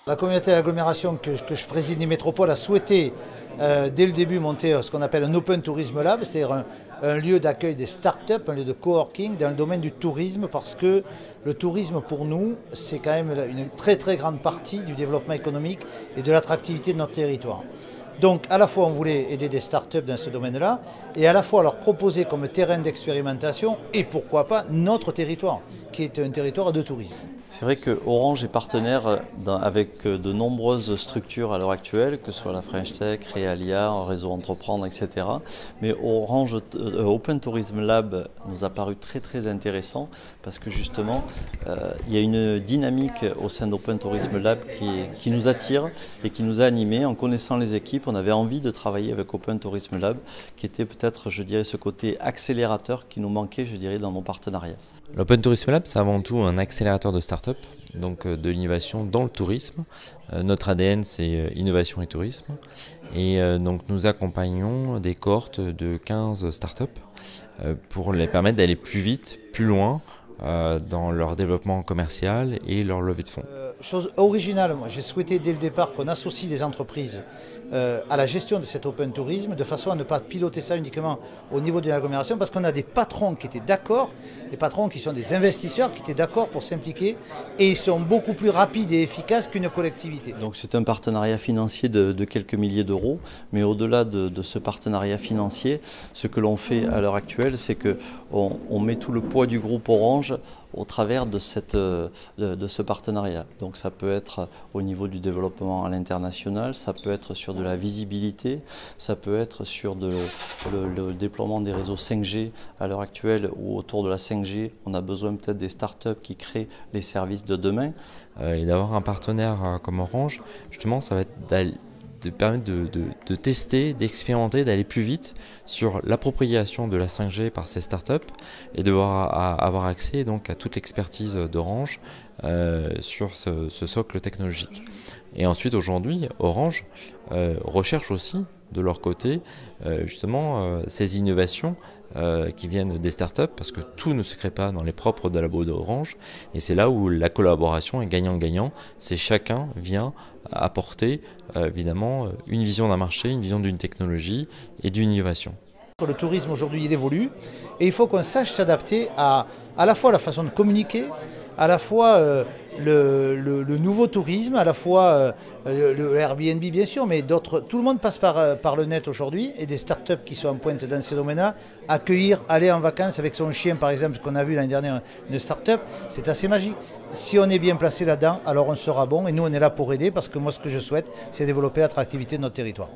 La communauté d'agglomération que je préside, les métropoles, a souhaité dès le début monter ce qu'on appelle un Open Tourism Lab, c'est-à-dire un lieu d'accueil des startups, un lieu de coworking dans le domaine du tourisme, parce que le tourisme pour nous, c'est quand même une très très grande partie du développement économique et de l'attractivité de notre territoire. Donc à la fois on voulait aider des startups dans ce domaine-là et à la fois leur proposer comme terrain d'expérimentation et pourquoi pas notre territoire, qui est un territoire de tourisme. C'est vrai que Orange est partenaire avec de nombreuses structures à l'heure actuelle, que ce soit la French Tech, Realia, Réseau Entreprendre, etc. Mais Orange Open Tourism Lab nous a paru très très intéressant parce que justement il y a une dynamique au sein d'Open Tourism Lab qui nous attire et qui nous a animés. En connaissant les équipes, on avait envie de travailler avec Open Tourism Lab qui était peut-être, je dirais, ce côté accélérateur qui nous manquait, je dirais, dans nos partenariats. L'Open Tourism Lab, c'est avant tout un accélérateur de start-up, donc de l'innovation dans le tourisme. Notre ADN, c'est innovation et tourisme. Et donc nous accompagnons des cohortes de 15 start-up pour les permettre d'aller plus vite, plus loin dans leur développement commercial et leur levée de fonds. Chose originale, moi j'ai souhaité dès le départ qu'on associe les entreprises à la gestion de cet open tourisme de façon à ne pas piloter ça uniquement au niveau de l'agglomération parce qu'on a des patrons qui étaient d'accord, des patrons qui sont des investisseurs qui étaient d'accord pour s'impliquer et ils sont beaucoup plus rapides et efficaces qu'une collectivité. Donc c'est un partenariat financier de quelques milliers d'euros, mais au-delà de ce partenariat financier, ce que l'on fait à l'heure actuelle, c'est qu'on met tout le poids du groupe Orange au travers de ce partenariat. Donc ça peut être au niveau du développement à l'international, ça peut être sur de la visibilité, ça peut être sur le déploiement des réseaux 5G à l'heure actuelle ou autour de la 5G, on a besoin peut-être des startups qui créent les services de demain. Et d'avoir un partenaire comme Orange, justement, ça va être de permettre de tester, d'expérimenter, d'aller plus vite sur l'appropriation de la 5G par ces startups et de avoir accès donc à toute l'expertise d'Orange sur ce socle technologique. Et ensuite aujourd'hui, Orange recherche aussi de leur côté justement ces innovations qui viennent des startups parce que tout ne se crée pas dans les propres labos d'Orange et c'est là où la collaboration est gagnant-gagnant, c'est chacun vient apporter évidemment une vision d'un marché, une vision d'une technologie et d'une innovation. Le tourisme aujourd'hui il évolue et il faut qu'on sache s'adapter à la fois la façon de communiquer, à la fois le nouveau tourisme, à la fois le Airbnb bien sûr, mais d'autres, tout le monde passe par le net aujourd'hui et des startups qui sont en pointe dans ces domaines-là, accueillir, aller en vacances avec son chien par exemple, ce qu'on a vu l'année dernière, une startup, c'est assez magique. Si on est bien placé là-dedans, alors on sera bon et nous on est là pour aider parce que moi ce que je souhaite c'est développer l'attractivité de notre territoire.